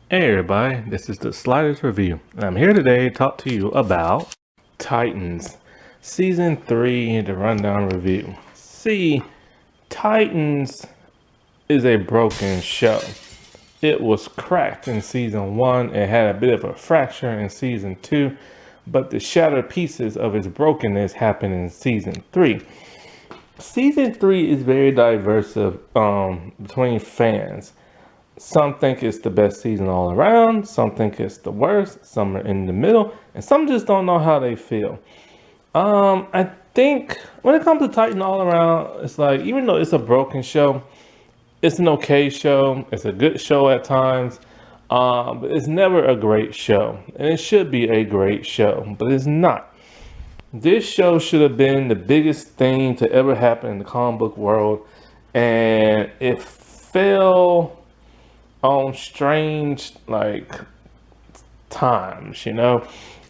Hey everybody, this is the Sliders Review, and I'm here today to talk to you about Titans Season 3, the rundown review. See, Titans is a broken show. It was cracked in Season 1, it had a bit of a fracture in Season 2, but the shattered pieces of its brokenness happened in Season 3. Season 3 is very diverse between fans. Some think it's the best season all around, some think it's the worst, some are in the middle, and some just don't know how they feel. I think when it comes to Titan all around, it's like, even though it's a broken show, it's an okay show, it's a good show at times, but it's never a great show. And it should be a great show, but it's not. This show should have been the biggest thing to ever happen in the comic book world, and it fell on strange times,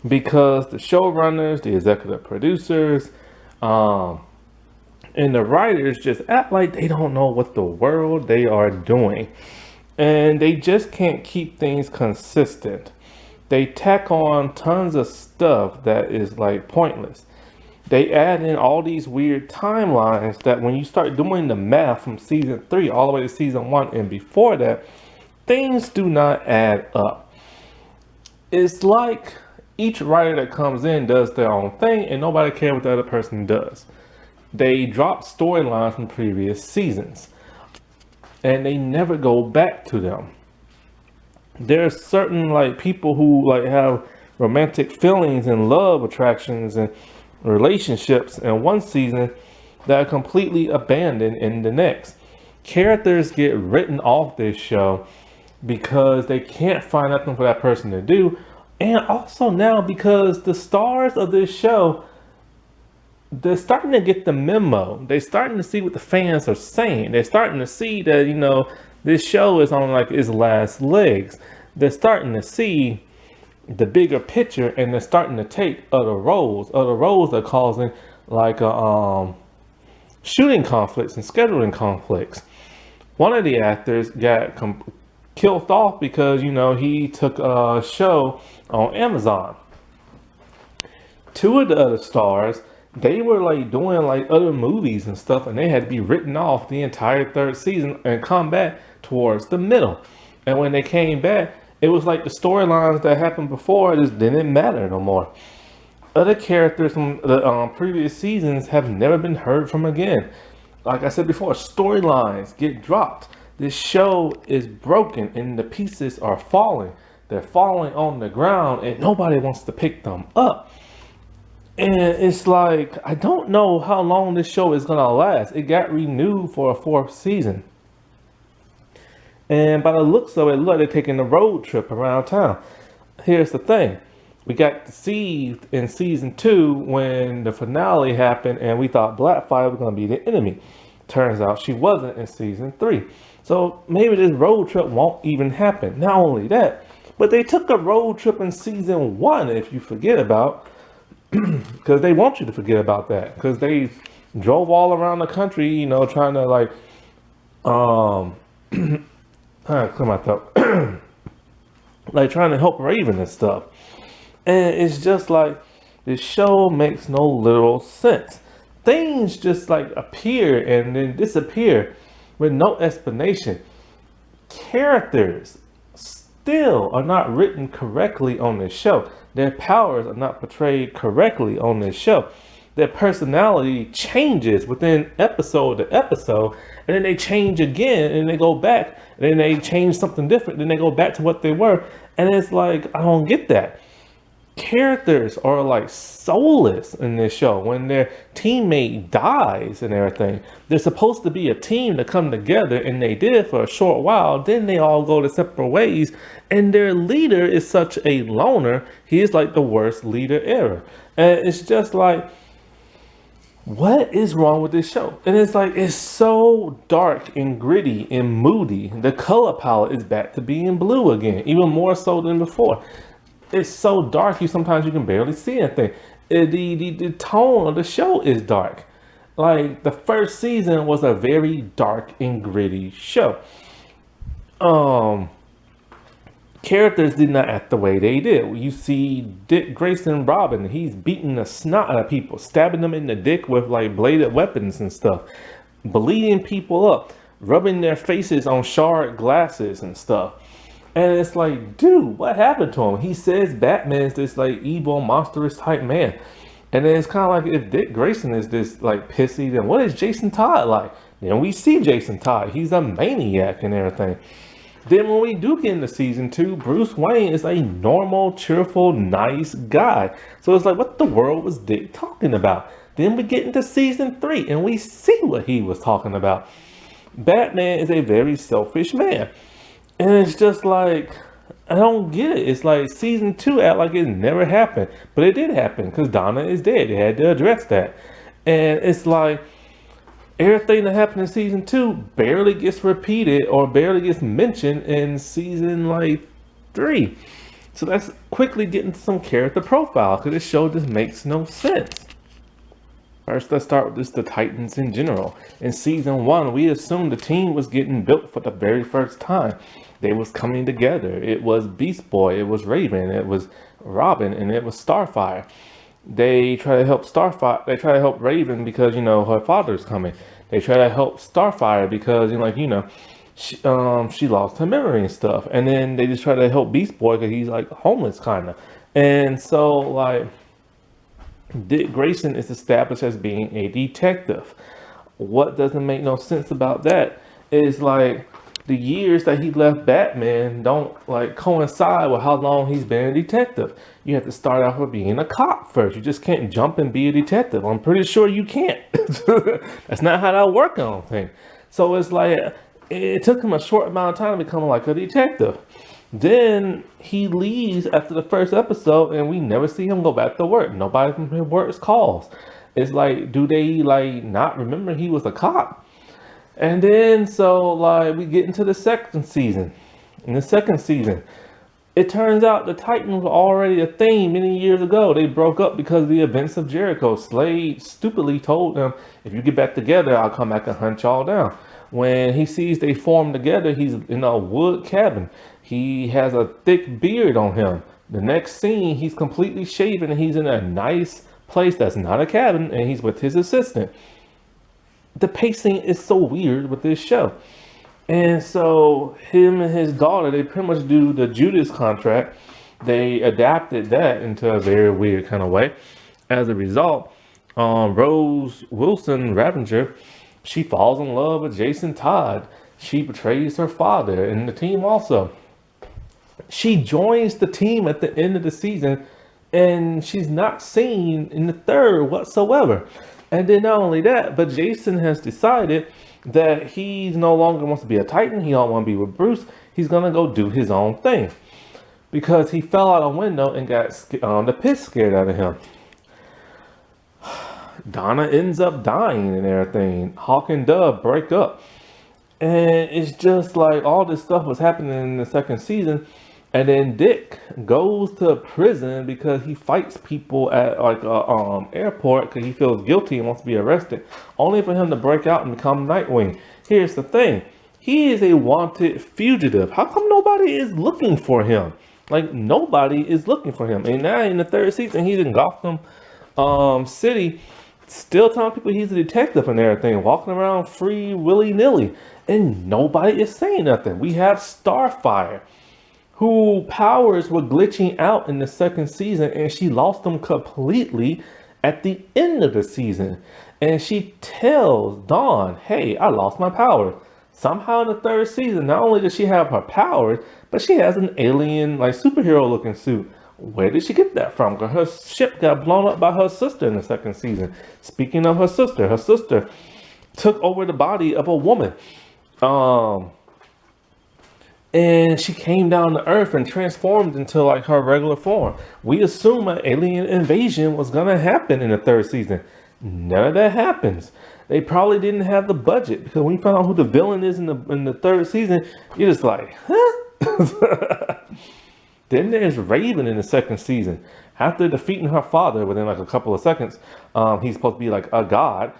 because the showrunners, the executive producers, and the writers just act like they don't know what the world they are doing, and they just can't keep things consistent. They tack on tons of stuff that is like pointless. They add in all these weird timelines that when you start doing the math from season 3 all the way to season 1 and before that, things do not add up. It's like each writer that comes in does their own thing and nobody cares what the other person does. They drop storylines from previous seasons and they never go back to them. There are certain people who have romantic feelings and love attractions and relationships in one season that are completely abandoned in the next. Characters get written off this show because they can't find nothing for that person to do, and also now because the stars of this show, they're starting to get the memo. They're starting to see what the fans are saying. They're starting to see that this show is on its last legs. They're starting to see the bigger picture, and they're starting to take other roles are causing shooting conflicts and scheduling conflicts. One of the actors got killed off because he took a show on Amazon. Two of the other stars, they were doing other movies and stuff, and they had to be written off the entire third season and come back towards the middle. And when they came back, it was like the storylines that happened before just didn't matter no more. Other characters from the previous seasons have never been heard from again. Like I said before, storylines get dropped. This show is broken and the pieces are falling. They're falling on the ground and nobody wants to pick them up. And it's like, I don't know how long this show is going to last. It got renewed for a 4th season. And by the looks of it, look, they're taking a road trip around town. Here's the thing. We got deceived in season 2 when the finale happened and we thought Blackfyre was going to be the enemy. Turns out she wasn't in season 3. So maybe this road trip won't even happen. Not only that, but they took a road trip in season 1, if you forget about, because they want you to forget about that. Because they drove all around the country, trying to clear my throat. Trying to help Raven and stuff. And it's just like, this show makes no literal sense. Things just appear and then disappear with no explanation. Characters still are not written correctly on this show. Their powers are not portrayed correctly on this show. Their personality changes within episode to episode, and then they change again, and they go back, and then they change something different, then they go back to what they were. And it's like, I don't get that. Characters are soulless in this show. When their teammate dies and everything, they're supposed to be a team to come together, and they did for a short while. Then they all go to separate ways, and their leader is such a loner. He is the worst leader ever. And it's just what is wrong with this show? And it's so dark and gritty and moody. The color palette is back to being blue again, even more so than before. It's so dark sometimes you can barely see anything. The tone of the show is dark. The first season was a very dark and gritty show. characters did not act the way they did. You see Dick Grayson Robin, he's beating the snot out of people, stabbing them in the dick with like bladed weapons and stuff, bleeding people up, rubbing their faces on shard glasses and stuff. And it's like, dude, what happened to him? He says Batman's this like evil, monstrous type man. And then it's kind of like, if Dick Grayson is this like pissy, then what is Jason Todd like? Then we see Jason Todd. He's a maniac and everything. Then when we do get into season 2, Bruce Wayne is a normal, cheerful, nice guy. So it's like, what the world was Dick talking about? Then we get into season 3 and we see what he was talking about. Batman is a very selfish man. And it's just like, I don't get it. It's like season 2 act like it never happened. But it did happen because Donna is dead. They had to address that. And it's like, everything that happened in season 2 barely gets repeated or barely gets mentioned in season like 3. So let's quickly get into some character profile because this show just makes no sense. First, let's start with the Titans in general. In season 1, we assumed the team was getting built for the very first time. They was coming together. It was Beast Boy, it was Raven, it was Robin, and it was Starfire. They try to help Starfire. They try to help Raven because, you know, her father's coming. They try to help Starfire because, she lost her memory and stuff. And then they just try to help Beast Boy because he's like homeless kind of. And so like Dick Grayson is established as being a detective. What doesn't make no sense about that is like the years that he left Batman don't like coincide with how long he's been a detective. You have to start off with being a cop first. You just can't jump and be a detective. I'm pretty sure you can't. That's not how that works, I don't think. So it's like, it took him a short amount of time to become like a detective. Then he leaves after the first episode and we never see him go back to work. Nobody from his work calls. It's like, do they like not remember he was a cop? And then, so, like, we get into the second season. In the second season, it turns out the Titans were already a thing many years ago. They broke up because of the events of Jericho. Slade stupidly told them, if you get back together, I'll come back and hunt y'all down. When he sees they form together, he's in a wood cabin. He has a thick beard on him. The next scene, he's completely shaven and he's in a nice place that's not a cabin and he's with his assistant. The pacing is so weird with this show. And so him and his daughter, they pretty much do the Judas contract. They adapted that into a very weird kind of way. As a result, Rose Wilson Ravenger, she falls in love with Jason Todd. She betrays her father and the team also. She joins the team at the end of the season and she's not seen in the third whatsoever. And then not only that, but Jason has decided that he no longer wants to be a Titan. He don't want to be with Bruce. He's going to go do his own thing. Because he fell out a window and got the piss scared out of him. Donna ends up dying and everything. Hawk and Dove break up. And it's just like all this stuff was happening in the second season. And then Dick goes to prison because he fights people at like a airport because he feels guilty and wants to be arrested, only for him to break out and become Nightwing. Here's the thing. He is a wanted fugitive. How come nobody is looking for him? Like, nobody is looking for him. And now in the third season, he's in Gotham City, still telling people he's a detective and everything, walking around free willy-nilly. And nobody is saying nothing. We have Starfire, who powers were glitching out in the second season and she lost them completely at the end of the season. And she tells Dawn, hey, I lost my power. Somehow in the third season, not only does she have her powers, but she has an alien, like superhero looking suit. Where did she get that from? Because her ship got blown up by her sister in the second season. Speaking of her sister took over the body of a woman. And she came down to Earth and transformed into like her regular form. We assume an alien invasion was gonna happen in the third season. None of that happens. They probably didn't have the budget because when you find out who the villain is in the third season, you're just like, huh? Then there's Raven in the second season. After defeating her father within like a couple of seconds, he's supposed to be like a god.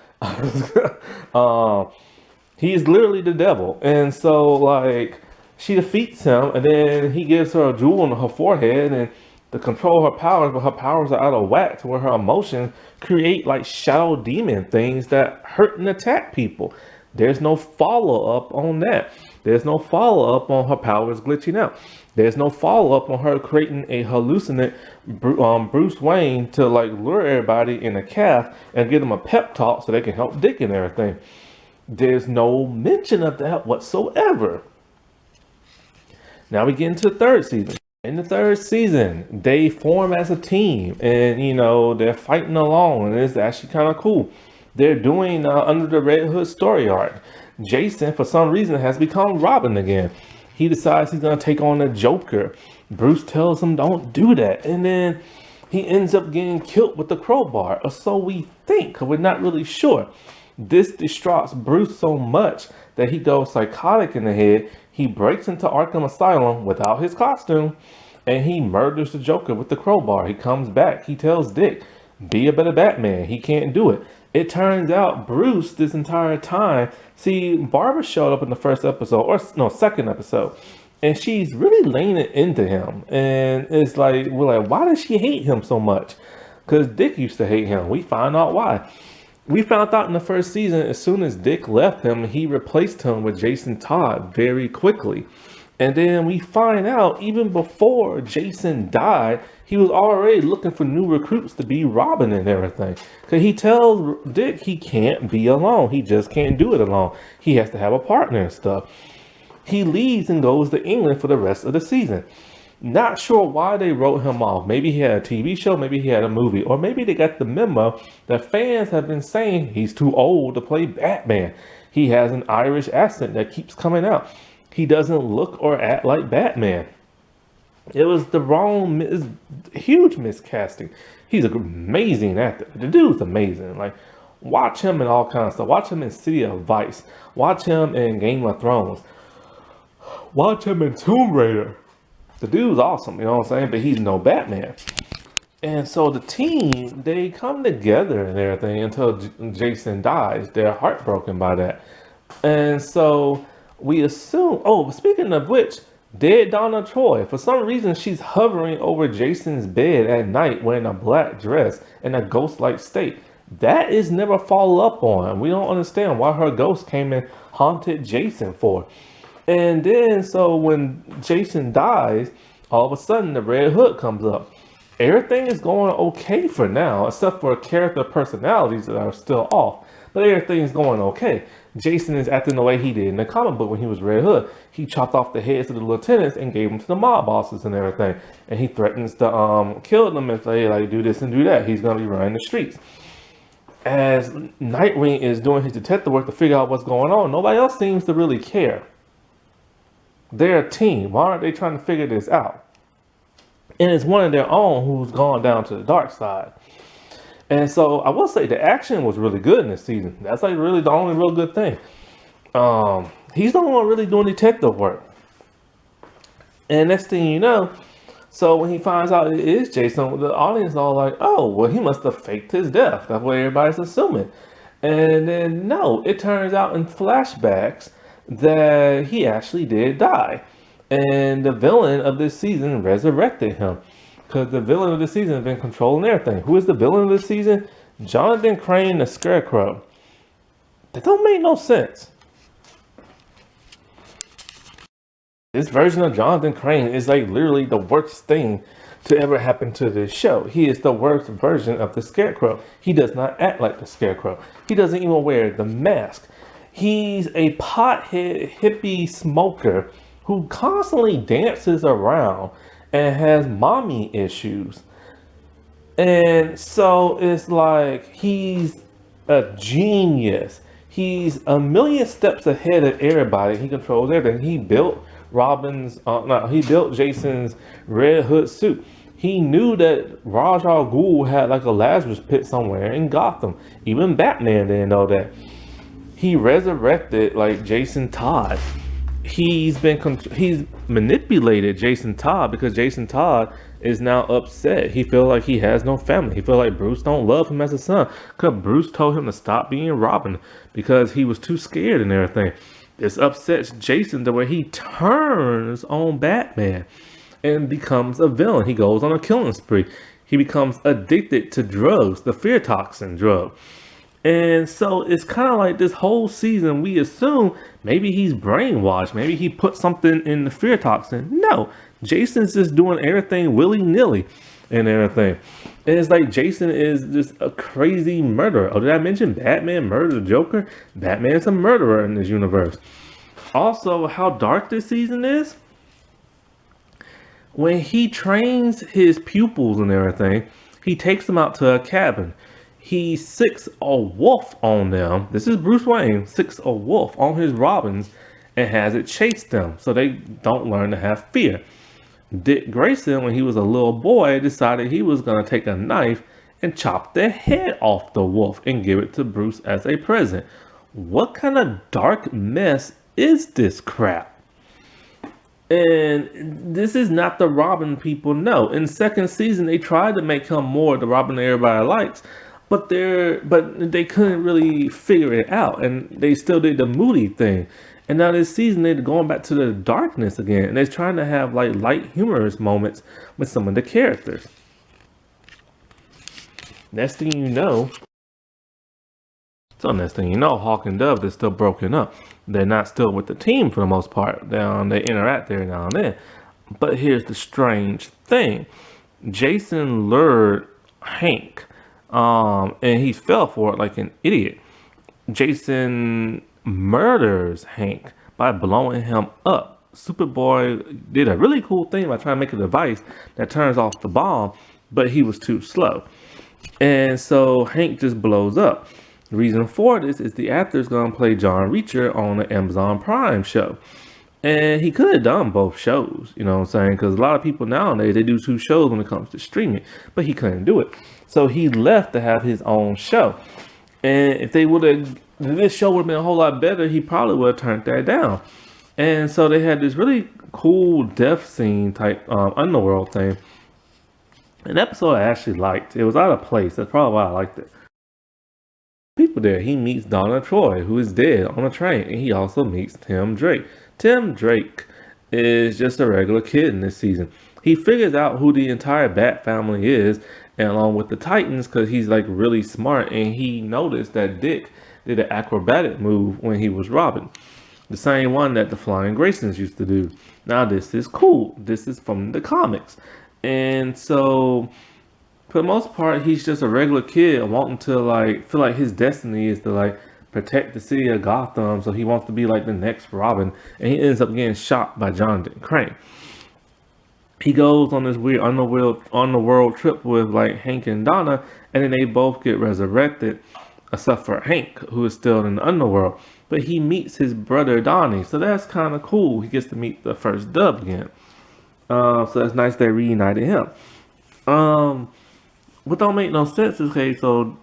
He's literally the devil. And so like She defeats him, and then he gives her a jewel on her forehead and to control her powers, but her powers are out of whack to where her emotions create like shadow demon things that hurt and attack people. There's no follow up on that. There's no follow up on her powers glitching out. There's no follow up on her creating a hallucinant Bruce Wayne to like lure everybody in a calf and give them a pep talk so they can help Dick and everything. There's no mention of that whatsoever. Now we get into the third season. In the third season, they form as a team, and you know they're fighting along, and it's actually kind of cool. They're doing Under the Red Hood story arc. Jason, for some reason, has become Robin again. He decides he's gonna take on the Joker. Bruce tells him don't do that, and then he ends up getting killed with the crowbar, or so we think, because we're not really sure. This distraughts Bruce so much that he goes psychotic in the head. He breaks into Arkham Asylum without his costume, and he murders the Joker with the crowbar. He comes back. He tells Dick, be a better Batman. He can't do it. It turns out Bruce, this entire time, see, Barbara showed up in the first episode, or no, second episode, and she's really laying it into him. And it's like, we're like, why does she hate him so much? Because Dick used to hate him. We find out why. We found out in the first season, as soon as Dick left him, he replaced him with Jason Todd very quickly. And then we find out, even before Jason died, he was already looking for new recruits to be Robin and everything. Because he tells Dick he can't be alone. He just can't do it alone. He has to have a partner and stuff. He leaves and goes to England for the rest of the season. Not sure why they wrote him off. Maybe he had a TV show, maybe he had a movie, or maybe they got the memo that fans have been saying he's too old to play Batman. He has an Irish accent that keeps coming out. He doesn't look or act like Batman. It was the wrong, huge miscasting. He's an amazing actor. The dude's amazing. Like, watch him in all kinds of stuff. Watch him in City of Vice. Watch him in Game of Thrones. Watch him in Tomb Raider. The dude's awesome, you know what I'm saying? But he's no Batman. And so the team, they come together and everything until Jason dies. They're heartbroken by that. And so we assume, oh, speaking of which, dead Donna Troy, for some reason, she's hovering over Jason's bed at night wearing a black dress in a ghost-like state. That is never followed up on. We don't understand why her ghost came and haunted Jason for. And then, so when Jason dies, all of a sudden the Red Hood comes up. Everything is going okay for now, except for character personalities that are still off. But everything is going okay. Jason is acting the way he did in the comic book when he was Red Hood. He chopped off the heads of the lieutenants and gave them to the mob bosses and everything. And he threatens to kill them if they like do this and do that. He's going to be running the streets. As Nightwing is doing his detective work to figure out what's going on, nobody else seems to really care. They're a team. Why aren't they trying to figure this out? And it's one of their own who's gone down to the dark side. And so I will say the action was really good in this season. That's like really the only real good thing. He's the one really doing detective work. And next thing you know, so when he finds out it is Jason, the audience is all like, oh, well, he must have faked his death. That's what everybody's assuming. And then no, it turns out in flashbacks that he actually did die. And the villain of this season resurrected him. Because the villain of the season has been controlling everything. Who is the villain of this season? Jonathan Crane, the Scarecrow. That don't make no sense. This version of Jonathan Crane is like literally the worst thing to ever happen to this show. He is the worst version of the Scarecrow. He does not act like the Scarecrow. He doesn't even wear the mask. He's a pothead hippie smoker who constantly dances around and has mommy issues. And so it's like he's a genius. He's a million steps ahead of everybody. He controls everything. He built he built Jason's Red Hood suit. He knew that Ra's al Ghul had like a Lazarus pit somewhere in Gotham. Even Batman didn't know that. He resurrected like Jason Todd. He's manipulated Jason Todd because Jason Todd is now upset. He feels like he has no family. He feels like Bruce don't love him as a son because Bruce told him to stop being Robin because he was too scared and everything. This upsets Jason to where he turns on Batman and becomes a villain. He goes on a killing spree. He becomes addicted to drugs, the fear toxin drug. And so it's kind of like this whole season, we assume maybe he's brainwashed. Maybe he put something in the fear toxin. No, Jason's just doing everything willy-nilly and everything. And it's like Jason is just a crazy murderer. Oh, did I mention Batman murdered the Joker? Batman's a murderer in this universe. Also, how dark this season is. When he trains his pupils and everything, he takes them out to a cabin. He sicks a wolf on them. This is Bruce Wayne, sicks a wolf on his Robins and has it chase them so they don't learn to have fear. Dick Grayson, when he was a little boy, decided he was going to take a knife and chop the head off the wolf and give it to Bruce as a present. What kind of dark mess is this crap? And this is not the Robin people know. In second season, they tried to make him more the Robin that everybody likes, but they couldn't really figure it out, and they still did the moody thing. And now this season, they're going back to the darkness again, and they're trying to have like light, humorous moments with some of the characters. Next thing you know, Hawk and Dove, they're still broken up. They're not still with the team for the most part. They interact there now and then. But here's the strange thing. Jason lured Hank, and he fell for it like an idiot. Jason murders Hank by blowing him up. Superboy did a really cool thing by trying to make a device that turns off the bomb, but he was too slow. And so Hank just blows up. The reason for this is the actor's going to play John Reacher on the Amazon Prime show. And he could have done both shows, you know what I'm saying? Because a lot of people nowadays, they do 2 shows when it comes to streaming. But he couldn't do it. So he left to have his own show. And if this show would have been a whole lot better, he probably would have turned that down. And so they had this really cool death scene type underworld thing. An episode I actually liked. It was out of place. That's probably why I liked it. People there, he meets Donna Troy, who is dead on a train, and he also meets Tim Drake. Tim Drake is just a regular kid in this season. He figures out who the entire Bat family is, and along with the Titans, because he's like really smart, and he noticed that Dick did an acrobatic move when he was Robin. The same one that the Flying Graysons used to do. Now this is cool. This is from the comics. And so for the most part, he's just a regular kid wanting to like feel like his destiny is to like protect the city of Gotham. So he wants to be like the next Robin, and he ends up getting shot by Jonathan Crane. He goes on this weird underworld trip with like Hank and Donna, and then they both get resurrected, except for Hank, who is still in the underworld. But he meets his brother Donnie, so that's kind of cool. He gets to meet the first Dove again. So that's nice they reunited him. What don't make no sense is, okay, so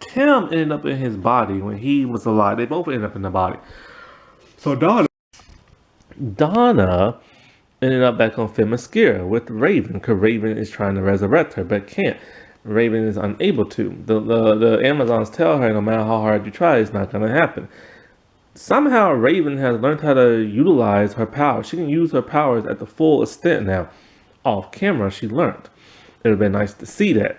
Tim ended up in his body when he was alive. They both ended up in the body. So Donna ended up back on Themyscira with Raven, because Raven is trying to resurrect her, but can't. Raven is unable to. The Amazons tell her no matter how hard you try, it's not going to happen. Somehow Raven has learned how to utilize her powers. She can use her powers at the full extent now. Off camera, she learned. It would have been nice to see that.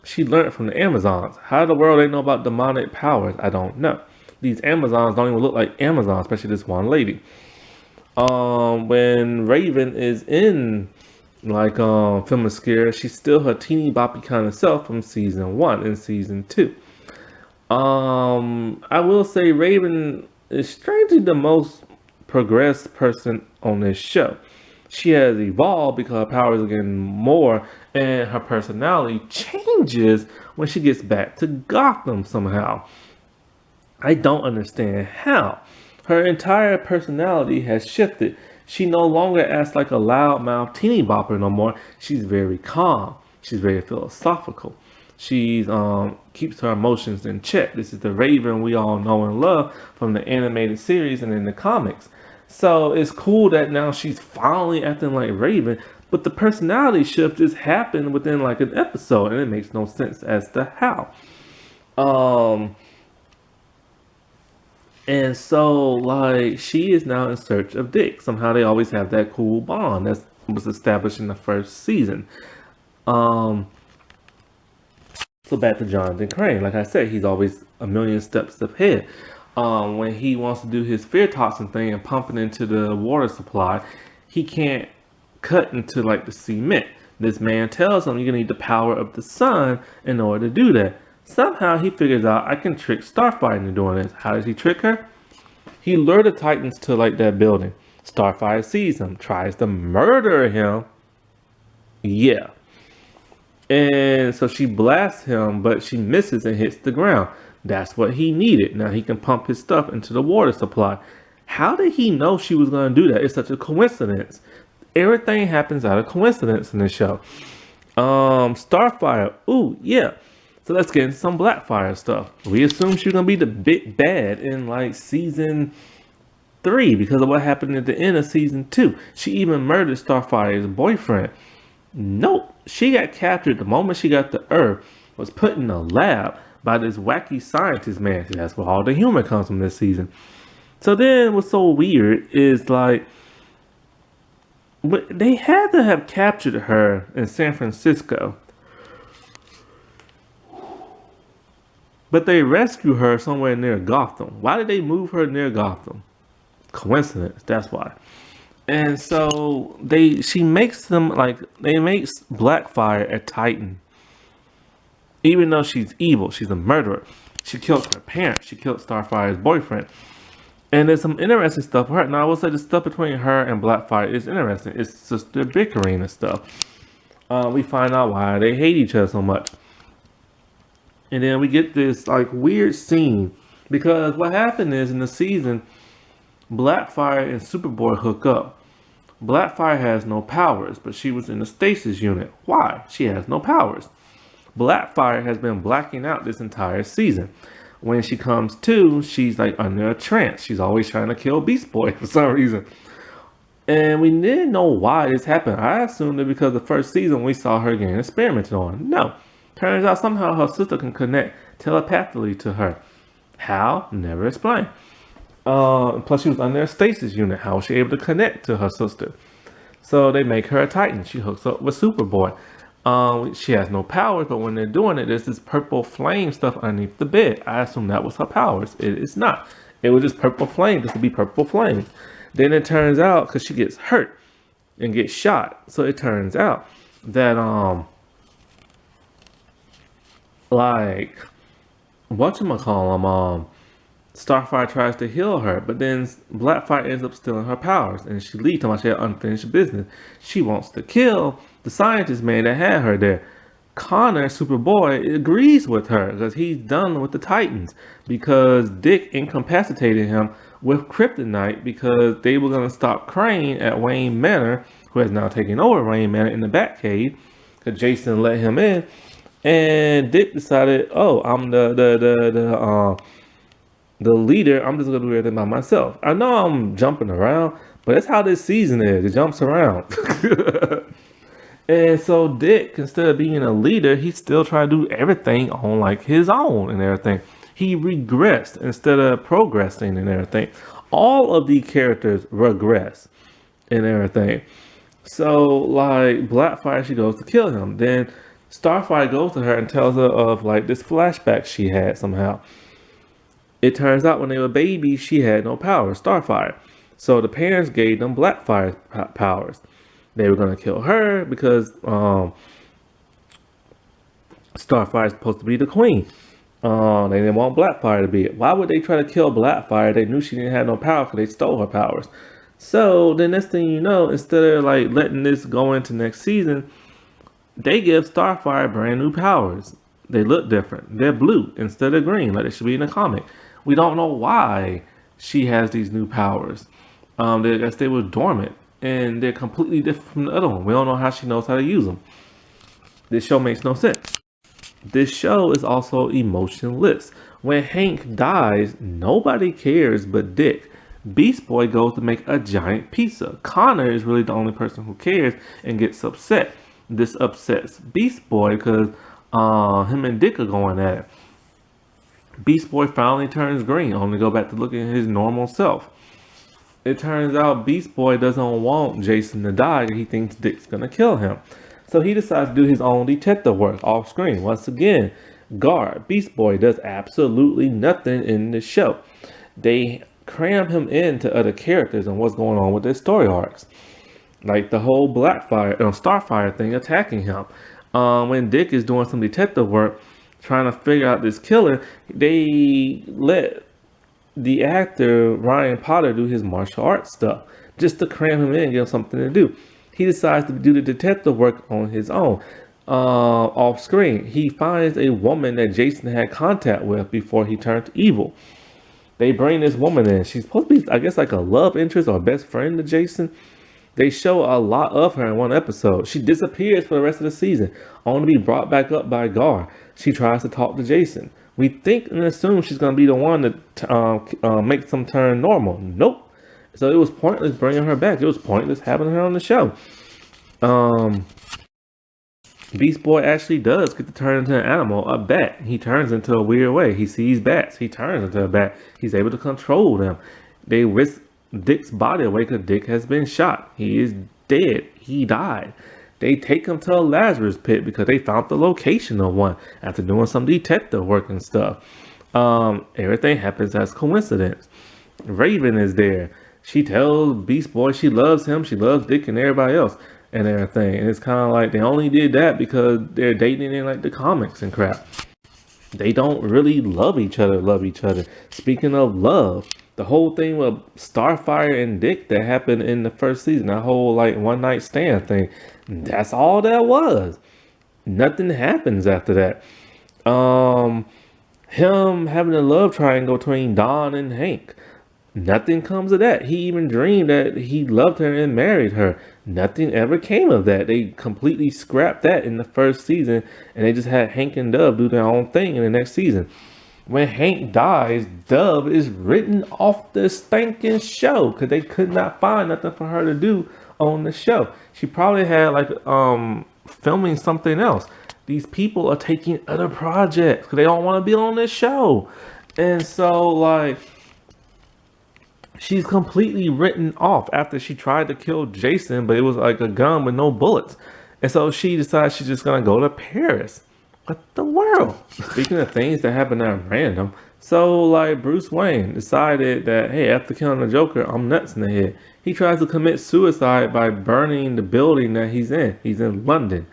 She learned from the Amazons. How in the world they know about demonic powers, I don't know. These Amazons don't even look like Amazons, especially this one lady. When Raven is in like Themyscira, she's still her teeny boppy kind of self from season 1 and season 2. I will say Raven is strangely the most progressed person on this show. She has evolved because her powers are getting more, and her personality changes when she gets back to Gotham somehow. I don't understand how. Her entire personality has shifted. She no longer acts like a loudmouth teeny bopper no more. She's very calm. She's very philosophical. She keeps her emotions in check. This is the Raven we all know and love from the animated series and in the comics. So it's cool that now she's finally acting like Raven, but the personality shift just happened within like an episode, and it makes no sense as to how. And so, like, she is now in search of Dick. Somehow they always have that cool bond that was established in the first season. Um, so back to Jonathan Crane. Like I said, he's always a million steps ahead. When he wants to do his fear toxin thing and pump it into the water supply, he can't cut into like the cement. This man tells him you're gonna need the power of the sun in order to do that. Somehow he figures out I can trick Starfire into doing this. How does he trick her? He lured the Titans to like that building. Starfire sees him, tries to murder him. Yeah. And so she blasts him, but she misses and hits the ground. That's what he needed. Now he can pump his stuff into the water supply. How did he know she was going to do that? It's such a coincidence. Everything happens out of coincidence in this show. Starfire. Ooh, yeah. So let's get into some Blackfyre stuff. We assume she's going to be the big bad in like season 3 because of what happened at the end of season 2. She even murdered Starfire's boyfriend. Nope. She got captured the moment she got to Earth, was put in a lab by this wacky scientist man. That's where all the humor comes from this season. So then what's so weird is like, but they had to have captured her in San Francisco. But they rescue her somewhere near Gotham. Why did they move her near Gotham? Coincidence, that's why. And so she makes them like, they make Blackfyre a Titan. Even though she's evil, she's a murderer. She killed her parents. She killed Starfire's boyfriend. And there's some interesting stuff for her. Now I will say the stuff between her and Blackfyre is interesting. It's just their bickering and stuff. We find out why they hate each other so much. And then we get this like weird scene. Because what happened is in the season, Blackfyre and Superboy hook up. Blackfyre has no powers, but she was in the stasis unit. Why? She has no powers. Blackfyre has been blacking out this entire season. When she comes to, she's like under a trance. She's always trying to kill Beast Boy for some reason. And we didn't know why this happened. I assumed it because the first season we saw her getting experimented on. No. Turns out somehow her sister can connect telepathically to her. How? Never explained. Plus she was under a stasis unit. How was she able to connect to her sister? So they make her a Titan. She hooks up with Superboy. She has no powers, but when they're doing it, there's this purple flame stuff underneath the bed. I assume that was her powers. It is not. It was just purple flame, just to be purple flames. Then it turns out, because she gets hurt and gets shot, so it turns out that, like, whatchamacallem, Starfire tries to heal her, but then Blackfyre ends up stealing her powers, and she leaves him. She had unfinished business. She wants to kill the scientist man that had her there. Connor, Superboy, agrees with her because he's done with the Titans because Dick incapacitated him with kryptonite because they were going to stop Crane at Wayne Manor, who has now taken over Wayne Manor in the Batcave because Jason let him in, and Dick decided, oh, I'm the leader. I'm just gonna do everything by myself. I know I'm jumping around, but that's how this season is. It jumps around. And so Dick, instead of being a leader, he still trying to do everything on like his own and everything. He regressed instead of progressing and everything. All of the characters regress and everything. So like Blackfyre, she goes to kill him. Then Starfire goes to her and tells her of like this flashback she had somehow. It turns out when they were babies, she had no powers, Starfire. So the parents gave them Blackfire's powers. They were going to kill her because Starfire is supposed to be the queen. They didn't want Blackfyre to be it. Why would they try to kill Blackfyre? They knew she didn't have no power because they stole her powers. So the next thing you know, instead of like letting this go into next season, they give Starfire brand new powers. They look different. They're blue instead of green, like they should be in a comic. We don't know why she has these new powers. I guess they were dormant, and they're completely different from the other one. We don't know how she knows how to use them. This show makes no sense. This show is also emotionless. When Hank dies, nobody cares but Dick. Beast Boy goes to make a giant pizza. Connor is really the only person who cares and gets upset. This upsets Beast Boy because him and Dick are going at it. Beast Boy finally turns green, only to go back to looking at his normal self. It turns out Beast Boy doesn't want Jason to die. He thinks Dick's gonna kill him. So he decides to do his own detective work off screen. Once again, Guard, Beast Boy does absolutely nothing in the show. They cram him into other characters and what's going on with their story arcs. Like the whole Blackfyre, Starfire thing attacking him. When Dick is doing some detective work, trying to figure out this killer, they let the actor Ryan Potter do his martial arts stuff just to cram him in and give him something to do. He decides to do the detective work on his own, off screen. He finds a woman that Jason had contact with before he turned evil. They bring this woman in. She's supposed to be, I guess, like a love interest or best friend to Jason. They show a lot of her in one episode. She disappears for the rest of the season, only to be brought back up by Gar. She tries to talk to Jason. We think and assume she's going to be the one that makes them turn normal. Nope. So it was pointless bringing her back. It was pointless having her on the show. Beast Boy actually does get to turn into an animal, a bat. He turns into a weird way. He sees bats. He turns into a bat. He's able to control them. They whisk Dick's body away because Dick has been shot. He is dead. He died. They take him to a Lazarus pit because they found the location of one after doing some detective work and stuff. Everything happens as coincidence. Raven is there. She tells Beast Boy she loves him. She loves Dick and everybody else and everything. And it's kind of like they only did that because they're dating in like the comics and crap. They don't really love each other. Speaking of love, the whole thing with Starfire and Dick that happened in the first season, that whole like one night stand thing, that's all that was. Nothing happens after that. Him having a love triangle between Don and Hank. Nothing comes of that. He even dreamed that he loved her and married her. Nothing ever came of that. They completely scrapped that in the first season, and they just had Hank and Dove do their own thing in the next season. When Hank dies, Dove is written off the stinking show because they could not find nothing for her to do on the show. She probably had like filming something else. These people are taking other projects because they don't want to be on this show. And so like she's completely written off after she tried to kill Jason, but it was like a gun with no bullets. And so she decides she's just gonna go to Paris. What the world? Speaking of things that happen at random, so like Bruce Wayne decided that, hey, after killing the Joker, I'm nuts in the head. He tries to commit suicide by burning the building that he's in. He's in London.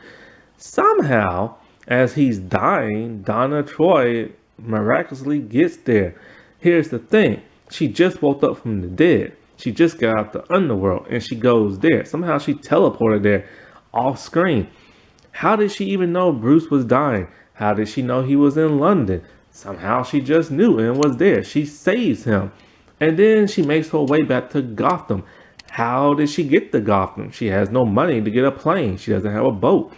Somehow, as he's dying, Donna Troy miraculously gets there. Here's the thing. She just woke up from the dead. She just got out the underworld and she goes there. Somehow she teleported there off screen. How did she even know Bruce was dying? How did she know he was in London? Somehow she just knew and was there. She saves him. And then she makes her way back to Gotham. How did she get to Gotham? She has no money to get a plane. She doesn't have a boat.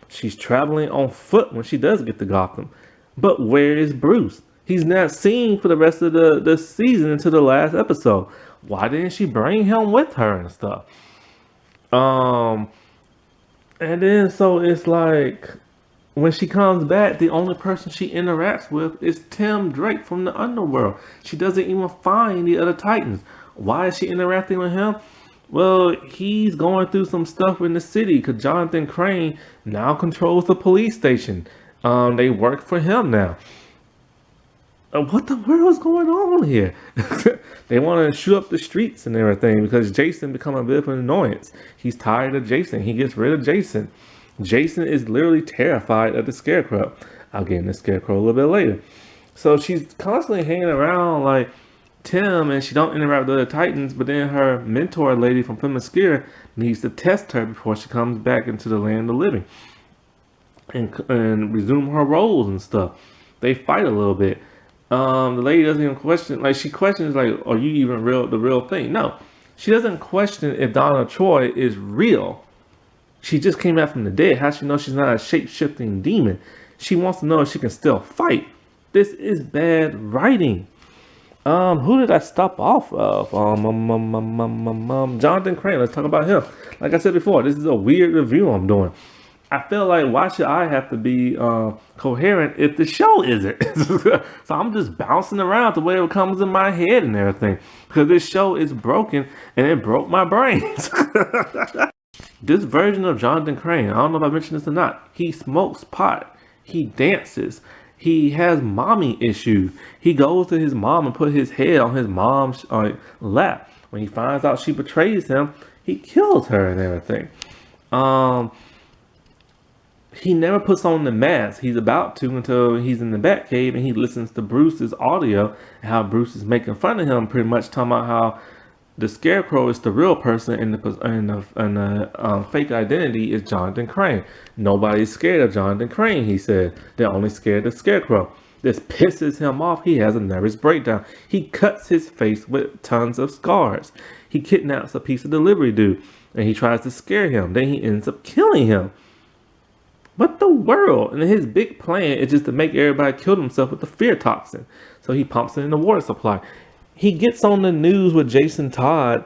She's traveling on foot when she does get to Gotham. But where is Bruce? He's not seen for the rest of the season until the last episode. Why didn't she bring him with her and stuff? And then so it's like when she comes back, the only person she interacts with is Tim Drake from the underworld. She doesn't even find the other Titans. Why is she interacting with him? Well, he's going through some stuff in the city because Jonathan Crane now controls the police station. They work for him now. What the world is going on here? They want to shoot up the streets and everything because Jason become a bit of an annoyance. He's tired of Jason. He gets rid of Jason. Jason is literally terrified of the Scarecrow. I'll get into the Scarecrow a little bit later. So she's constantly hanging around like Tim and she don't interact with other Titans, but then her mentor lady from Themyscira needs to test her before she comes back into the land of the living and resume her roles and stuff. They fight a little bit. The lady doesn't even question, like she questions like, are you even the real thing? No, she doesn't question if Donna Troy is real. She just came out from the dead. How she knows she's not a shape-shifting demon? She wants to know if she can still fight. This is bad writing. Who did I stop off of? Jonathan Crane. Let's talk about him. Like I said before, this is a weird review I'm doing. I feel like, why should I have to be coherent if the show isn't? So I'm just bouncing around the way it comes in my head and everything, because this show is broken and it broke my brains. This version of Jonathan Crane, I don't know if I mentioned this or not, he smokes pot, he dances, he has mommy issues. He goes to his mom and put his head on his mom's lap. When he finds out she betrays him, he kills her and everything. He never puts on the mask. He's about to, until he's in the Batcave and he listens to Bruce's audio and how Bruce is making fun of him, pretty much talking about how the Scarecrow is the real person and the fake identity is Jonathan Crane. Nobody's scared of Jonathan Crane, he said. They're only scared of the Scarecrow. This pisses him off. He has a nervous breakdown. He cuts his face with tons of scars. He kidnaps a piece of delivery dude and he tries to scare him. Then he ends up killing him. What the world? And his big plan is just to make everybody kill themselves with the fear toxin. So he pumps it in the water supply. He gets on the news with Jason Todd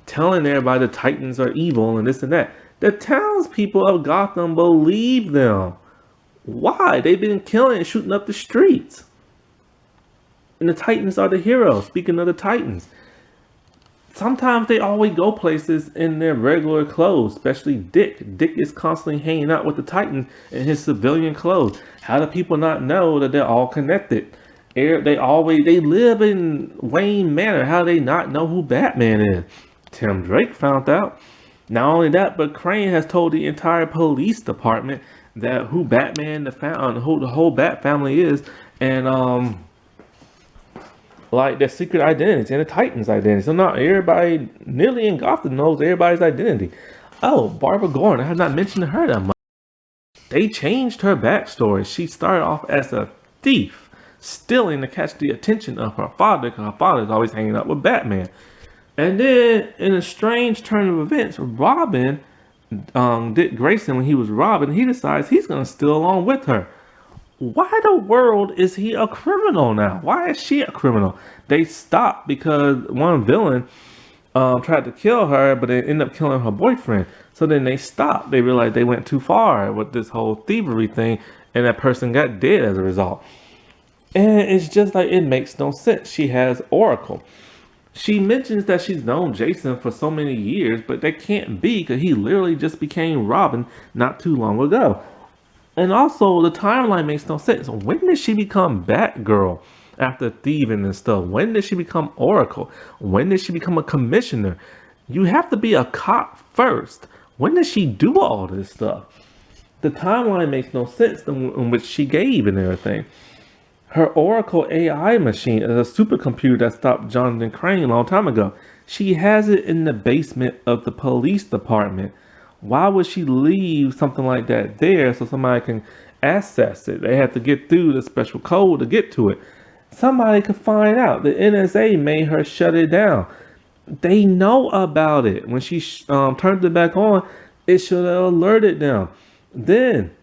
telling everybody the Titans are evil and this and that. The townspeople of Gotham believe them. Why? They've been killing and shooting up the streets. And the Titans are the heroes. Speaking of the Titans, sometimes they always go places in their regular clothes, especially Dick. Dick is constantly hanging out with the Titans in his civilian clothes. How do people not know that they're all connected? They live in Wayne Manor. How do they not know who Batman is? Tim Drake found out. Not only that, but Crane has told the entire police department that who Batman, who the whole Bat family is, and like their secret identities and the Titans' identity. So now everybody, nearly in Gotham, knows everybody's identity. Oh, Barbara Gordon, I have not mentioned her that much. They changed her backstory. She started off as a thief, stealing to catch the attention of her father, because her father is always hanging out with Batman. And then, in a strange turn of events, Robin, Dick Grayson, when he was Robin, he decides he's going to steal along with her. Why the world is he a criminal now? Why is she a criminal? They stopped because one villain tried to kill her, but they ended up killing her boyfriend. So then they stopped. They realized they went too far with this whole thievery thing, and that person got dead as a result. And it's just like, it makes no sense. She has Oracle. She mentions that she's known Jason for so many years, but that can't be, because he literally just became Robin not too long ago. And also, the timeline makes no sense. When did she become Batgirl after thieving and stuff? When did she become Oracle? When did she become a commissioner? You have to be a cop first. When did she do all this stuff? The timeline makes no sense in which she gave and everything. Her Oracle AI machine is a supercomputer that stopped Jonathan Crane a long time ago. She has it in the basement of the police department. Why would she leave something like that there so somebody can access it? They have to get through the special code to get to it. Somebody could find out. The NSA made her shut it down. They know about it. When she turned it back on, it should have alerted them. Then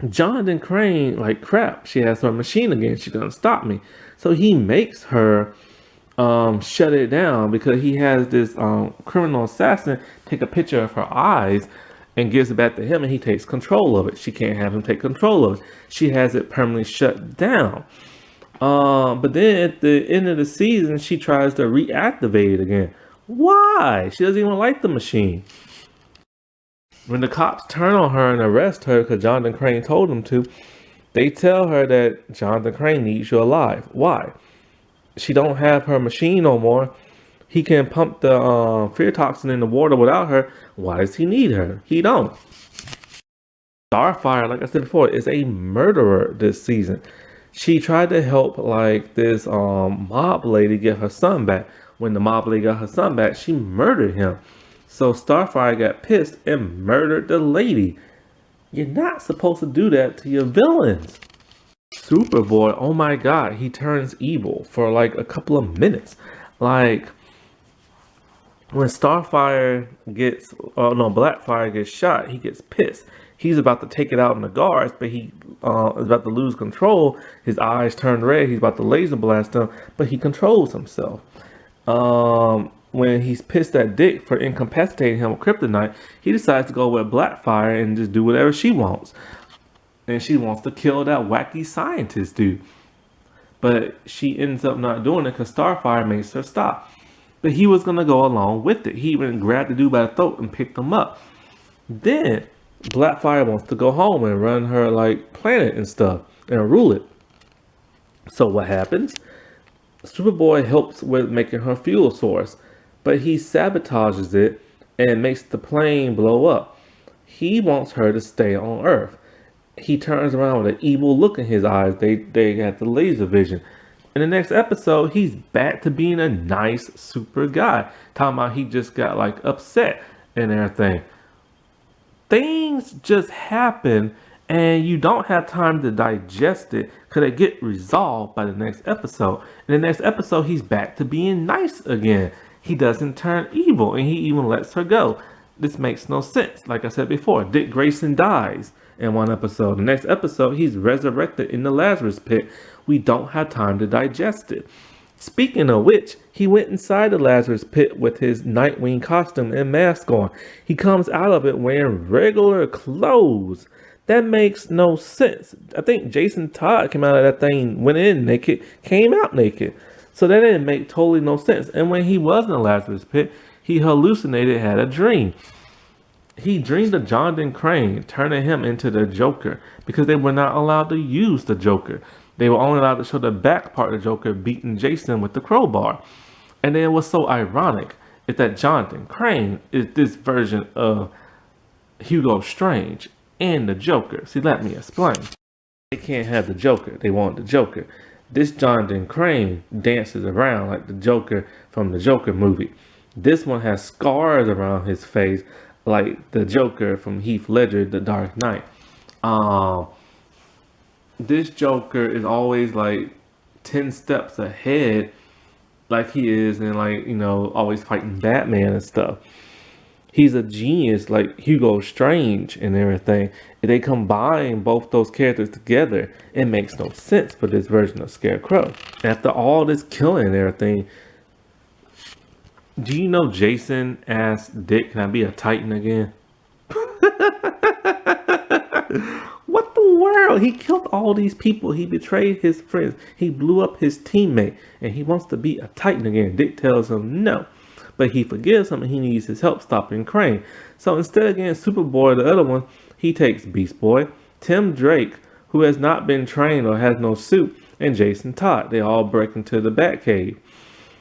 Jonathan Crane, like, crap, she has her machine again. She's gonna stop me. So he makes her shut it down, because he has this criminal assassin take a picture of her eyes and gives it back to him, and he takes control of it. She can't have him take control of it. She has it permanently shut down. But then at the end of the season, she tries to reactivate it again. Why? She doesn't even like the machine. When the cops turn on her and arrest her because Jonathan Crane told them to, they tell her that Jonathan Crane needs you alive. Why? She don't have her machine no more. He can pump the fear toxin in the water without her. Why does he need her? He don't. Starfire, like I said before, is a murderer this season. She tried to help like this mob lady get her son back. When the mob lady got her son back, she murdered him. So Starfire got pissed and murdered the lady. You're not supposed to do that to your villains. Superboy, oh my god, he turns evil for like a couple of minutes. Like, when Blackfyre gets shot, he gets pissed. He's about to take it out on the guards, but he is about to lose control. His eyes turn red. He's about to laser blast them, but he controls himself. when he's pissed at Dick for incapacitating him with kryptonite, he decides to go with Blackfyre and just do whatever she wants. And she wants to kill that wacky scientist dude. But she ends up not doing it because Starfire makes her stop. But he was going to go along with it. He even grabbed the dude by the throat and picked him up. Then Blackfyre wants to go home and run her like planet and stuff and rule it. So what happens? Superboy helps with making her fuel source, but he sabotages it and makes the plane blow up. He wants her to stay on Earth. He turns around with an evil look in his eyes. They got the laser vision. In the next episode, he's back to being a nice super guy. Talking about he just got like upset and everything. Things just happen and you don't have time to digest it because they get resolved by the next episode. In the next episode, he's back to being nice again. He doesn't turn evil and he even lets her go. This makes no sense. Like I said before, Dick Grayson dies in one episode. The next episode, he's resurrected in the Lazarus pit. We don't have time to digest it. Speaking of which, he went inside the Lazarus pit with his Nightwing costume and mask on. He comes out of it wearing regular clothes. That makes no sense. I think Jason Todd came out of that thing, went in naked, came out naked. So that didn't make totally no sense. And when he was in the Lazarus pit, he hallucinated, had a dream. He dreamed of Jonathan Crane turning him into the Joker because they were not allowed to use the Joker. They were only allowed to show the back part of the Joker beating Jason with the crowbar. And then what's so ironic is that Jonathan Crane is this version of Hugo Strange and the Joker. See, let me explain. They can't have the Joker. They want the Joker. This Jonathan Crane dances around like the Joker from the Joker movie. This one has scars around his face like the Joker from Heath Ledger, The Dark Knight. This Joker is always like 10 steps ahead like he is and like, you know, always fighting Batman and stuff. He's a genius like Hugo Strange and everything. If they combine both those characters together, it makes no sense for this version of Scarecrow. After all this killing and everything, do you know Jason asked Dick, can I be a Titan again? What the world? He killed all these people. He betrayed his friends. He blew up his teammate. And he wants to be a Titan again. Dick tells him no. But he forgives him and he needs his help stopping Crane. So instead of getting Superboy, the other one, he takes Beast Boy, Tim Drake, who has not been trained or has no suit, and Jason Todd. They all break into the Batcave.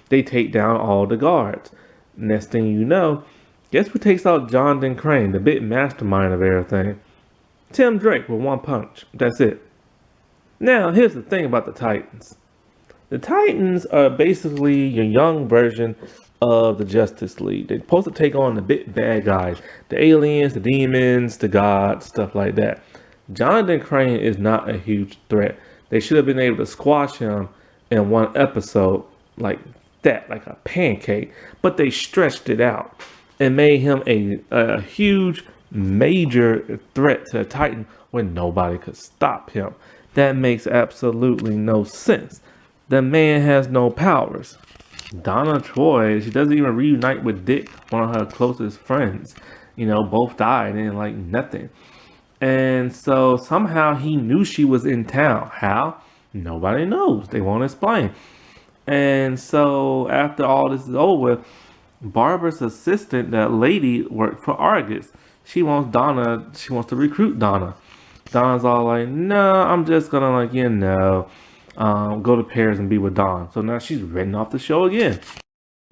They take down all the guards. Next thing you know, guess who takes out Jonathan Crane, the big mastermind of everything? Tim Drake with one punch. That's it. Now, here's the thing about the Titans. The Titans are basically your young version of the Justice League. They're supposed to take on the big bad guys. The aliens, the demons, the gods, stuff like that. Jonathan Crane is not a huge threat. They should have been able to squash him in one episode like that, like a pancake. But they stretched it out and made him a huge, major threat to the Titan when nobody could stop him. That makes absolutely no sense. The man has no powers. Donna Troy, she doesn't even reunite with Dick, one of her closest friends. You know, both died and like nothing. And so somehow he knew she was in town. How? Nobody knows. They won't explain. And so after all this is over, Barbara's assistant, that lady, worked for Argus. She wants to recruit Donna. Donna's all like, no, I'm just gonna like, you know, go to Paris and be with Dawn. So now she's written off the show again.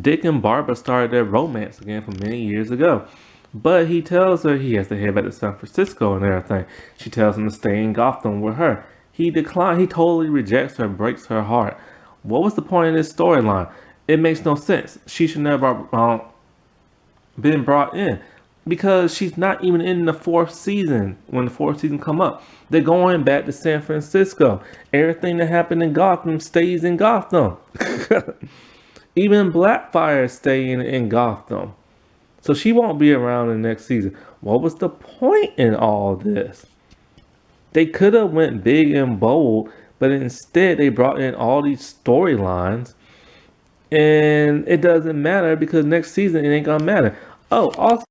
Dick and Barbara started their romance again from many years ago. But he tells her he has to head back to San Francisco and everything. She tells him to stay in Gotham with her. He declines. He totally rejects her, breaks her heart. What was the point of this storyline? It makes no sense. She should never been brought in. Because she's not even in the fourth season. When the fourth season come up, they're going back to San Francisco. Everything that happened in Gotham stays in Gotham. Even Blackfyre staying in Gotham. So she won't be around in the next season. What was the point in all this? They could have went big and bold, but instead they brought in all these storylines And it doesn't matter because next season it ain't gonna matter. Oh, also,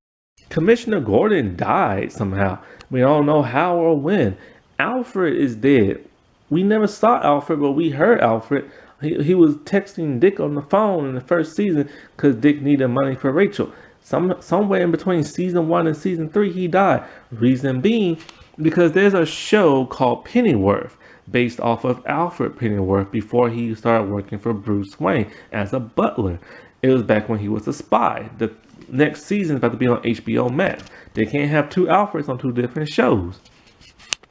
Commissioner Gordon died somehow. We don't know how or when. Alfred is dead. We never saw Alfred, but we heard Alfred. He was texting Dick on the phone in the first season because Dick needed money for Rachel. Somewhere in between season 1 and season 3, he died. Reason being, because there's a show called Pennyworth based off of Alfred Pennyworth before he started working for Bruce Wayne as a butler. It was back when he was a spy. The next season is about to be on HBO Max. They can't have two Alfreds on two different shows.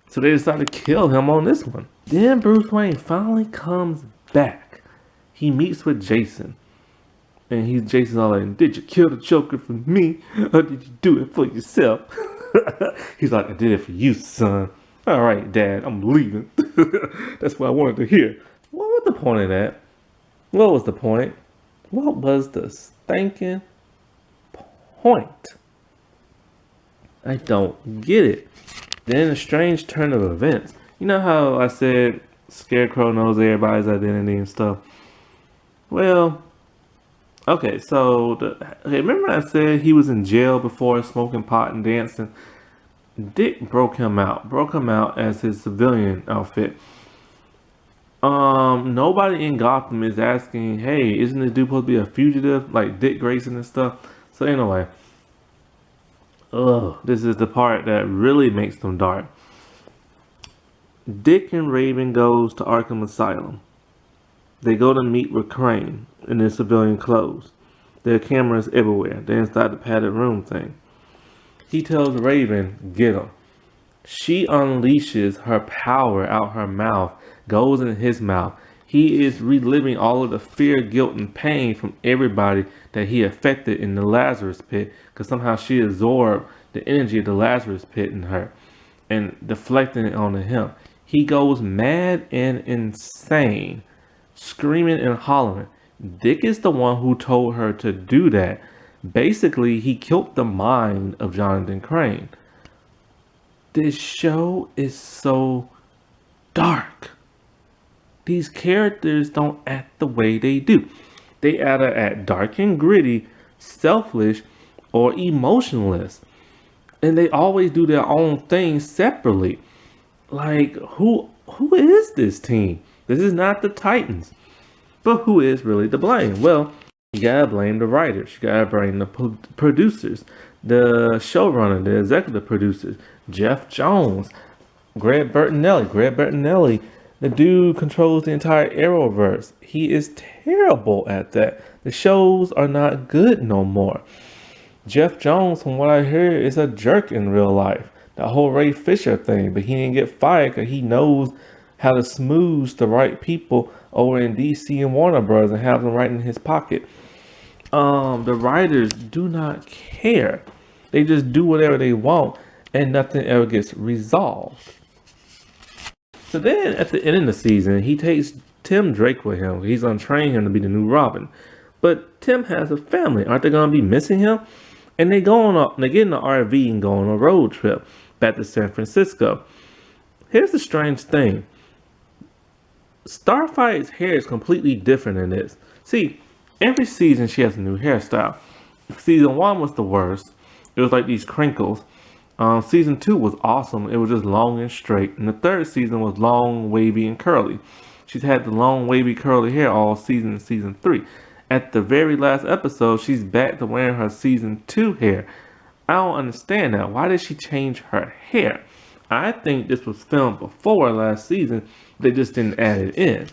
So they decided to kill him on this one. Then Bruce Wayne finally comes back. He meets with Jason. And Jason's all like, did you kill the Joker for me? Or did you do it for yourself? He's like, I did it for you, son. All right, Dad, I'm leaving. That's what I wanted to hear. What was the point of that? What was the point? What was the stinking point? I don't get it. Then a strange turn of events. You know how I said Scarecrow knows everybody's identity and stuff? Well, okay, so remember I said he was in jail before smoking pot and dancing? Dick broke him out as his civilian outfit. Nobody in Gotham is asking, hey, isn't this dude supposed to be a fugitive like Dick Grayson and stuff? So anyway, this is the part that really makes them dark. Dick and Raven goes to Arkham Asylum. They go to meet with Crane in their civilian clothes. There are cameras everywhere. They're inside the padded room thing. He tells Raven, get him. She unleashes her power out her mouth, goes in his mouth. He is reliving all of the fear, guilt, and pain from everybody that he affected in the Lazarus pit, because somehow she absorbed the energy of the Lazarus pit in her and deflecting it onto him. He goes mad and insane, screaming and hollering. Dick is the one who told her to do that. Basically, he killed the mind of Jonathan Crane. This show is so dark. These characters don't act the way they do. They either act dark and gritty, selfish, or emotionless. And they always do their own thing separately. Like, who is this team? This is not the Titans. But who is really to blame? Well, you gotta blame the writers. You gotta blame the producers, the showrunner, the executive producers, Jeff Jones, Greg Bertinelli, the dude controls the entire Arrowverse. He is terrible at that. The shows are not good no more. Jeff Jones, from what I hear, is a jerk in real life. The whole Ray Fisher thing, but he didn't get fired because he knows how to smooth the right people over in DC and Warner Bros. And have them right in his pocket. The writers do not care. They just do whatever they want and nothing ever gets resolved. So then at the end of the season, he takes Tim Drake with him. He's gonna train him to be the new Robin. But Tim has a family. Aren't they gonna be missing him? And they get in the RV and go on a road trip back to San Francisco. Here's the strange thing. Starfire's hair is completely different in this. See, every season she has a new hairstyle. Season 1 was the worst. It was like these crinkles. Season 2 was awesome. It was just long and straight. And the third season was long, wavy, and curly. She's had the long, wavy, curly hair all season in season 3. At the very last episode, she's back to wearing her season 2 hair. I don't understand that. Why did she change her hair? I think this was filmed before last season. They just didn't add it in.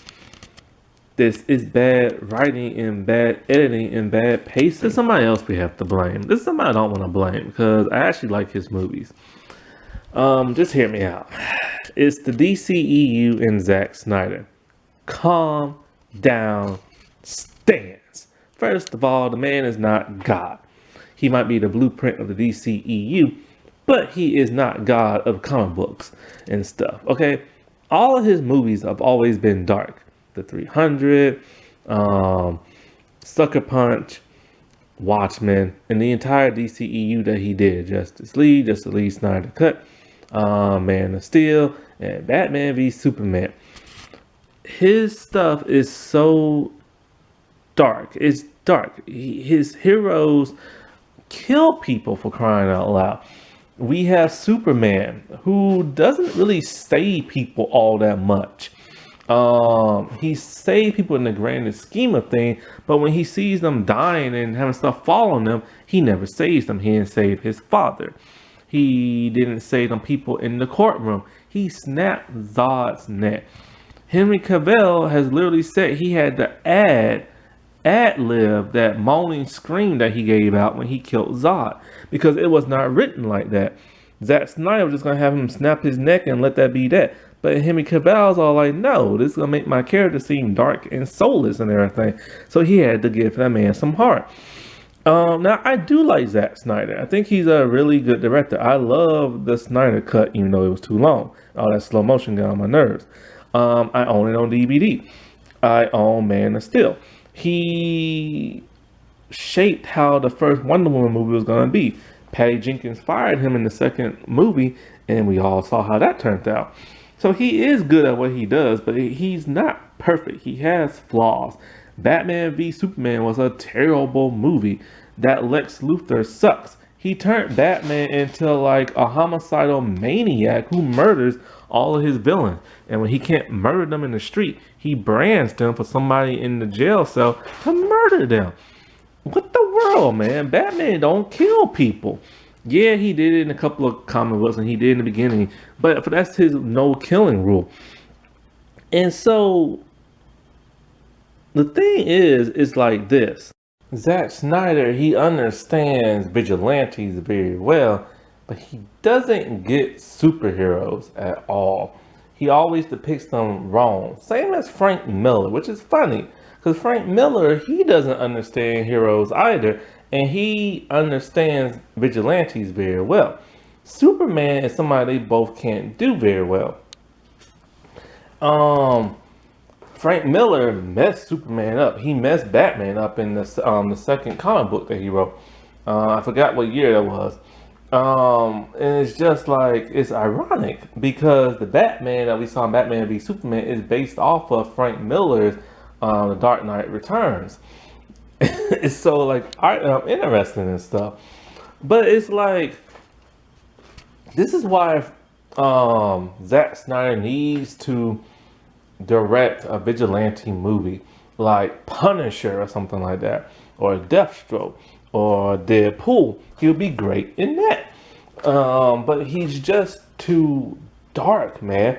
This is bad writing and bad editing and bad pacing. There's somebody else we have to blame. This is somebody I don't want to blame because I actually like his movies. Just hear me out. It's the DCEU and Zack Snyder. Calm down, stance. First of all, the man is not God. He might be the blueprint of the DCEU, but he is not God of comic books and stuff. Okay, all of his movies have always been dark. The 300, Sucker Punch, Watchmen, and the entire DCEU that he did. Justice League Snyder Cut, Man of Steel, and Batman v Superman. His stuff is so dark. It's dark. His heroes kill people, for crying out loud. We have Superman, who doesn't really save people all that much. He saved people in the grander scheme of things, but when he sees them dying and having stuff fall on them, he never saves them. He didn't save his father. He didn't save them people in the courtroom. He snapped Zod's neck. Henry Cavill has literally said he had to ad-lib that moaning scream that he gave out when he killed Zod, because it was not written like that. Zack Snyder was just going to have him snap his neck and let that be that. But Henry Cavill's all like, no, this is going to make my character seem dark and soulless and everything. So he had to give that man some heart. Now, I do like Zack Snyder. I think he's a really good director. I love the Snyder cut, even though it was too long. All that slow motion got on my nerves. I own it on DVD. I own Man of Steel. He shaped how the first Wonder Woman movie was going to be. Patty Jenkins fired him in the second movie, and we all saw how that turned out. So he is good at what he does, but he's not perfect. He has flaws. Batman v Superman was a terrible movie. That Lex Luthor sucks. He turned Batman into like a homicidal maniac who murders all of his villains. And when he can't murder them in the street, he brands them for somebody in the jail cell to murder them. What the world, man? Batman don't kill people. Yeah, he did it in a couple of comic books, and he did in the beginning, but that's his no killing rule. And so the thing is like this. Zack Snyder, he understands vigilantes very well, but he doesn't get superheroes at all. He always depicts them wrong. Same as Frank Miller, which is funny, because Frank Miller, he doesn't understand heroes either, and he understands vigilantes very well. Superman is somebody they both can't do very well. Frank Miller messed Superman up. He messed Batman up in the second comic book that he wrote. I forgot what year that was. And it's just like, it's ironic because the Batman that we saw in Batman v Superman is based off of Frank Miller's The Dark Knight Returns. It's so like interesting and stuff. But it's like, this is why Zack Snyder needs to direct a vigilante movie like Punisher or something like that, or Deathstroke or Deadpool. He'll be great in that. But he's just too dark, man.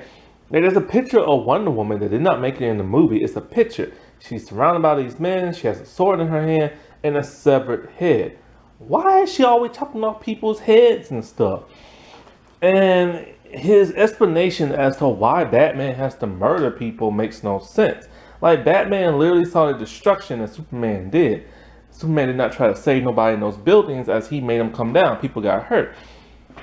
There's a picture of Wonder Woman that did not make it in the movie. It's a picture. She's surrounded by these men. She has a sword in her hand and a severed head. Why is she always chopping off people's heads and stuff? And his explanation as to why Batman has to murder people makes no sense. Like, Batman literally saw the destruction that Superman did. Superman did not try to save nobody in those buildings as he made them come down. People got hurt.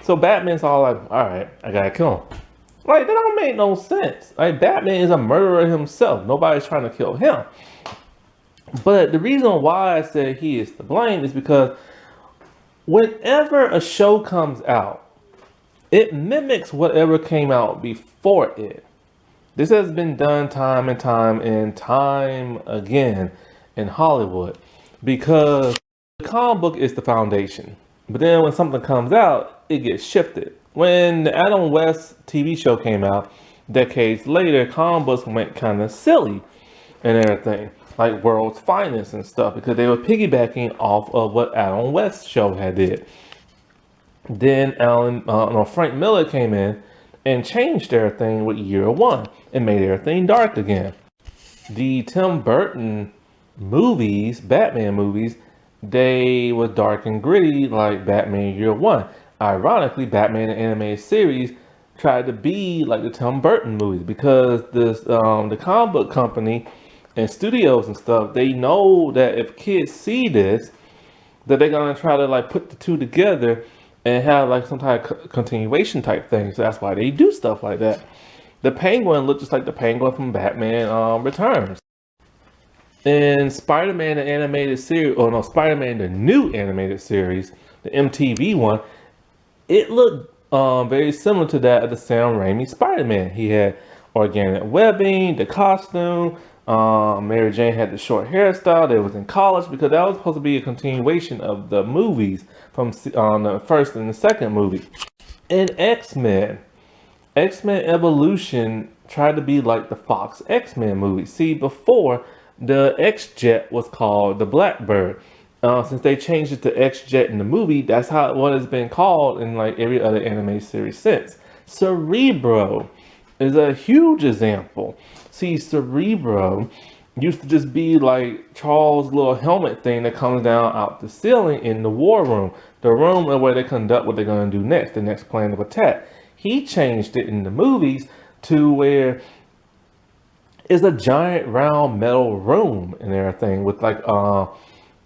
So Batman's all like, alright, I gotta kill him. Like, that don't make no sense. Like, Batman is a murderer himself. Nobody's trying to kill him. But the reason why I said he is to blame is because whenever a show comes out, it mimics whatever came out before it. This has been done time and time again in Hollywood, because the comic book is the foundation. But then when something comes out, it gets shifted. When the Adam West TV show came out, decades later, comic books went kind of silly and everything, like World's Finest and stuff, because they were piggybacking off of what Adam West show had did. Then Frank Miller came in and changed everything with Year One and made everything dark again. The Tim Burton movies, Batman movies, they were dark and gritty like Batman Year One. Ironically, Batman the animated series tried to be like the Tim Burton movies, because the comic book company and studios and stuff, they know that if kids see this, that they're gonna try to like put the two together and have like some type of continuation type thing. So that's why they do stuff like that. The Penguin looked just like the Penguin from Batman Returns. And Spider-Man the animated series, Spider-Man the new animated series, the MTV one, it looked very similar to that of the Sam Raimi Spider-Man. He had organic webbing, the costume, Mary Jane had the short hairstyle. They was in college because that was supposed to be a continuation of the movies from the first and the second movie. In X-Men Evolution tried to be like the Fox X-Men movie. See, before the X-Jet was called the Blackbird. Since they changed it to X-Jet in the movie, that's how what it's been called in like every other anime series since. Cerebro is a huge example. See, Cerebro used to just be like Charles' little helmet thing that comes down out the ceiling in the war room. The room where they conduct what they're going to do next, the next plan of attack. He changed it in the movies to where it's a giant round metal room and everything with like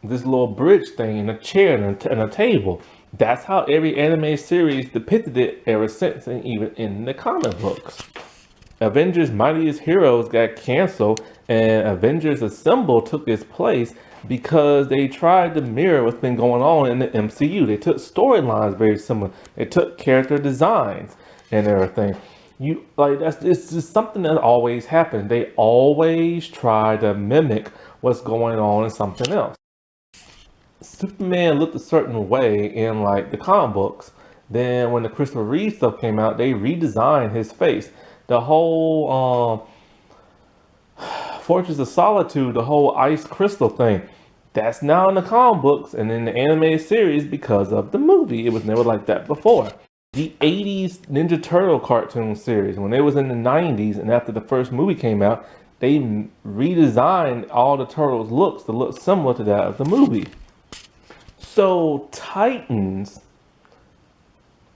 this little bridge thing and a chair and a table. That's how every anime series depicted it ever since, and even in the comic books. Avengers Mightiest Heroes got canceled and Avengers Assemble took its place because they tried to mirror what's been going on in the MCU. They took storylines very similar. They took character designs and everything. It's just something that always happens. They always try to mimic what's going on in something else. Superman looked a certain way in like the comic books. Then when the Christopher Reeve stuff came out, they redesigned his face. The whole Fortress of Solitude, the whole ice crystal thing, that's now in the comic books and in the animated series because of the movie. It was never like that before. The 80s Ninja Turtle cartoon series, when it was in the 90s and after the first movie came out, they redesigned all the turtles' looks to look similar to that of the movie. So Titans,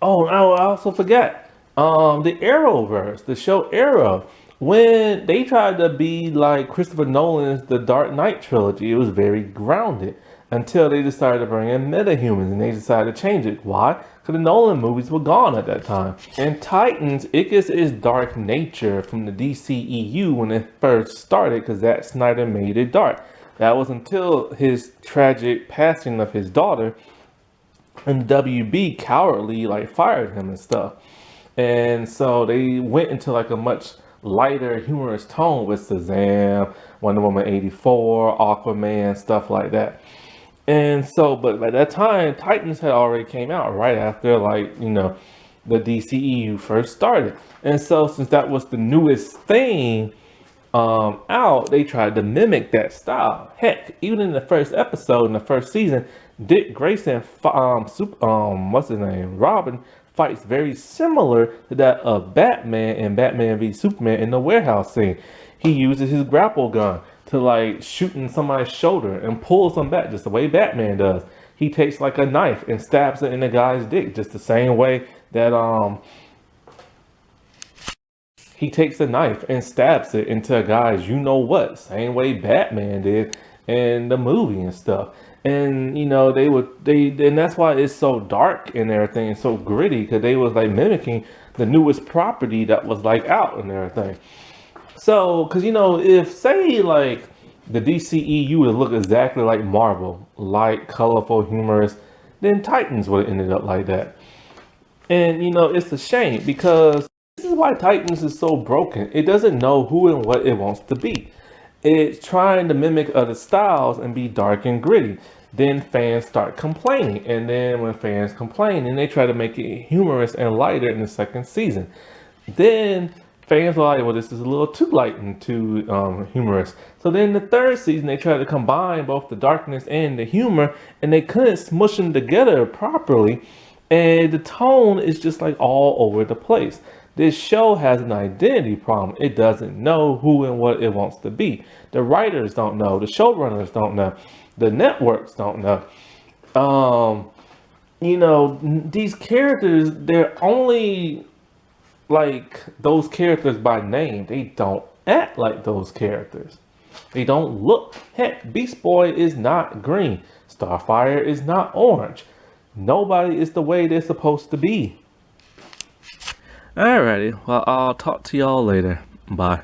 oh, I also forgot, the Arrowverse, the show Arrow, when they tried to be like Christopher Nolan's The Dark Knight trilogy, it was very grounded until they decided to bring in metahumans and they decided to change it. Why? Because the Nolan movies were gone at that time. And Titans, it gets its dark nature from the DCEU when it first started because Zack Snyder made it dark. That was until his tragic passing of his daughter and WB cowardly like fired him and stuff. And so they went into like a much lighter, humorous tone with Shazam, Wonder Woman 84, Aquaman, stuff like that. And so, but by that time, Titans had already came out right after, like, you know, the DCEU first started. And so, since that was the newest thing out, they tried to mimic that style. Heck, even in the first episode, in the first season, Dick Grayson, what's his name, Robin, fights very similar to that of Batman and Batman v Superman in the warehouse scene. He uses his grapple gun to like shooting somebody's shoulder and pulls them back just the way Batman does. He takes like a knife and stabs it in the guy's dick just the same way that he takes a knife and stabs it into a guy's you know what, same way Batman did in the movie and stuff. And you know and that's why it's so dark and everything and so gritty, because they was like mimicking the newest property that was like out and everything. So, because you know, if say like the DCEU would look exactly like Marvel, light, colorful, humorous, then Titans would have ended up like that. And you know, it's a shame because this is why Titans is so broken. It doesn't know who and what it wants to be. It's trying to mimic other styles and be dark and gritty. Then fans start complaining. And then when fans complain, then they try to make it humorous and lighter in the second season. Then fans are like, well, this is a little too light and too humorous. So then the third season, they tried to combine both the darkness and the humor, and they couldn't smush them together properly. And the tone is just like all over the place. This show has an identity problem. It doesn't know who and what it wants to be. The writers don't know. The showrunners don't know. The networks don't know. You know, these characters, they're only like those characters by name. They don't act like those characters. They don't look. Heck, Beast Boy is not green. Starfire is not orange. Nobody is the way they're supposed to be. Alrighty, well, I'll talk to y'all later. Bye.